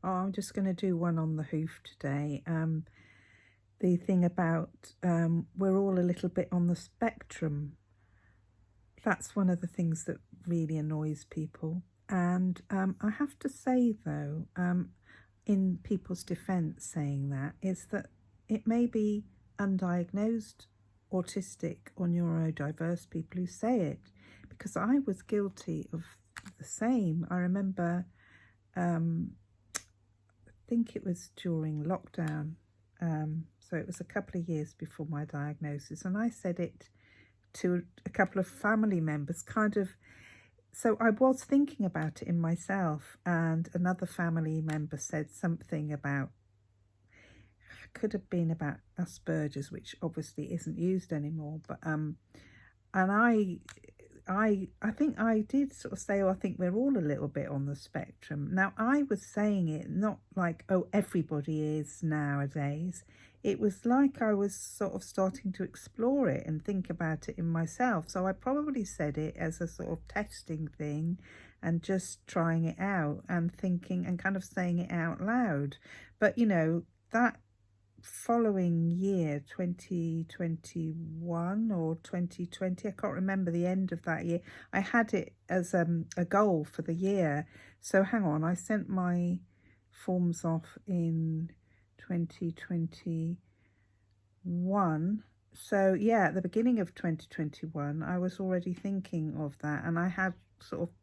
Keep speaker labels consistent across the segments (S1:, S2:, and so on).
S1: Oh, I'm just going to do one on the hoof today. The thing about we're all a little bit on the spectrum. That's one of the things that really annoys people. And I have to say, though, in people's defense, saying that is that it may be undiagnosed autistic or neurodiverse people who say it, because I was guilty of the same. I remember, I think it was during lockdown, so it was a couple of years before my diagnosis, and I said it to a couple of family members, kind of. So I was thinking about it in myself, and another family member said something about, could have been about Asperger's, which obviously isn't used anymore. But and I think I did sort of say, oh, I think we're all a little bit on the spectrum. Now, I was saying it not like, oh, everybody is nowadays. It was like I was sort of starting to explore it and think about it in myself. So I probably said it as a sort of testing thing and just trying it out and thinking and kind of saying it out loud. But, that following year, 2021 or 2020, I can't remember the end of that year, I had it as a goal for the year. So hang on, I sent my forms off in 2021. So yeah, at the beginning of 2021 I was already thinking of that, and I had sort of,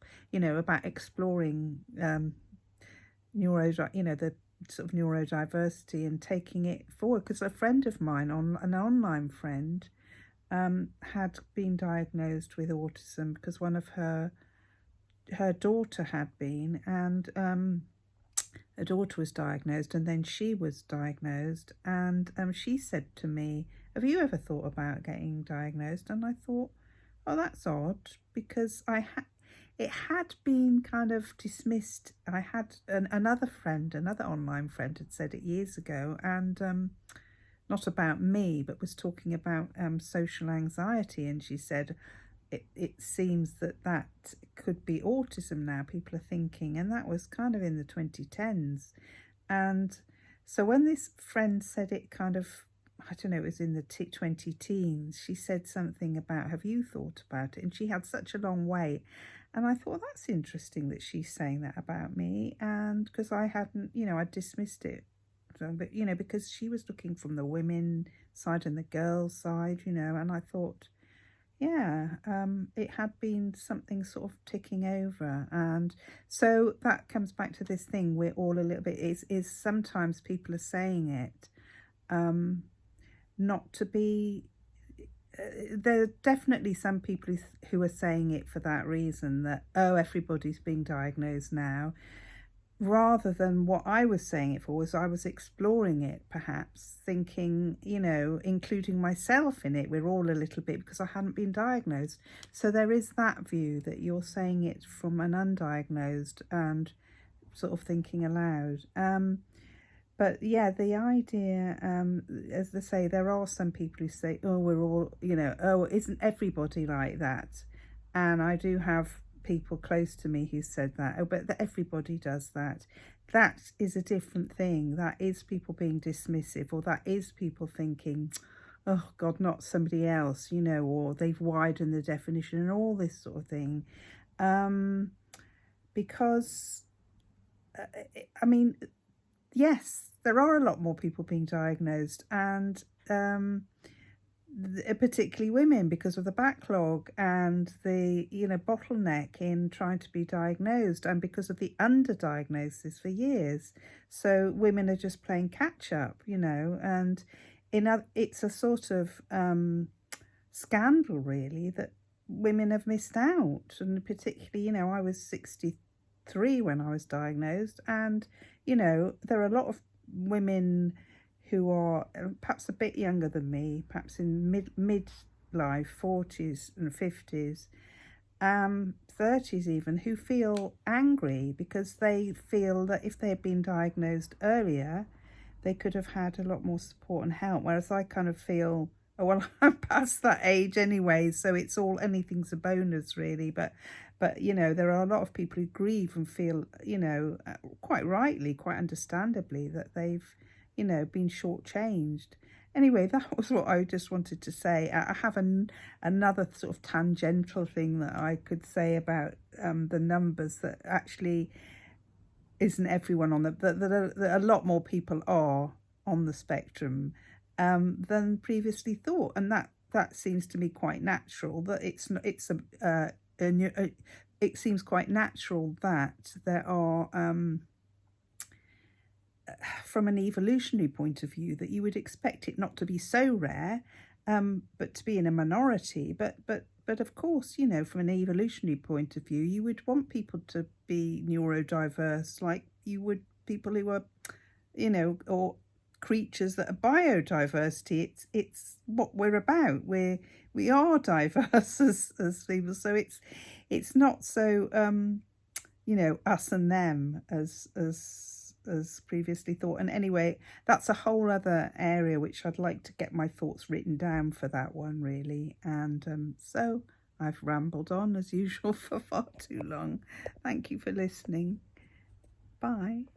S1: about exploring the sort of neurodiversity and taking it forward, because a friend of mine, an online friend, had been diagnosed with autism because one of her daughter had been, and her daughter was diagnosed, and then she was diagnosed, and she said to me, have you ever thought about getting diagnosed? And I thought, oh, that's odd, because it had been kind of dismissed. I had another online friend had said it years ago, and not about me, but was talking about social anxiety. And she said, it seems that could be autism now, people are thinking. And that was kind of in the 2010s. And so when this friend said it kind of, I don't know, it was in the 20 teens, she said something about, have you thought about it? And she had such a long wait. And I thought, that's interesting that she's saying that about me. And because I hadn't, I dismissed it. But, because she was looking from the women side and the girls side, and I thought, yeah, it had been something sort of ticking over. And so that comes back to this thing, we're all a little bit, is sometimes people are saying it not to be, there are definitely some people who are saying it for that reason, that, oh, everybody's being diagnosed now, rather than what I was saying it for was I was exploring it, perhaps thinking, including myself in it, we're all a little bit, because I hadn't been diagnosed. So there is that view that you're saying it from an undiagnosed and sort of thinking aloud. But yeah, the idea, as they say, there are some people who say, oh, we're all, oh, isn't everybody like that? And I do have people close to me who said that, oh, but everybody does that. That is a different thing. That is people being dismissive, or that is people thinking, oh God, not somebody else, or they've widened the definition and all this sort of thing. Because, I mean, yes, there are a lot more people being diagnosed, and particularly women, because of the backlog and the bottleneck in trying to be diagnosed, and because of the underdiagnosis for years. So women are just playing catch up, and it's a sort of scandal, really, that women have missed out. And particularly, I was 63 when I was diagnosed, and there are a lot of women who are perhaps a bit younger than me, perhaps in midlife, 40s and 50s, 30s even, who feel angry because they feel that if they had been diagnosed earlier, they could have had a lot more support and help. Whereas I kind of feel, oh, well, I'm past that age anyway, so it's all, anything's a bonus, really. But But, you know, there are a lot of people who grieve and feel, you know, quite rightly, quite understandably, that they've, you know, been shortchanged. Anyway, that was what I just wanted to say. I have another sort of tangential thing that I could say about the numbers, that actually isn't everyone on that a lot more people are on the spectrum than previously thought, and that seems to me quite natural. That it seems quite natural that there are, from an evolutionary point of view, that you would expect it not to be so rare, but to be in a minority. But of course, you know, from an evolutionary point of view, you would want people to be neurodiverse, like you would people who are, you know, or creatures that are biodiversity. It's what we're about. We are diverse as people. So it's not so you know, us and them as previously thought. And anyway, that's a whole other area which I'd like to get my thoughts written down for that one, really. And so I've rambled on as usual for far too long. Thank you for listening. Bye.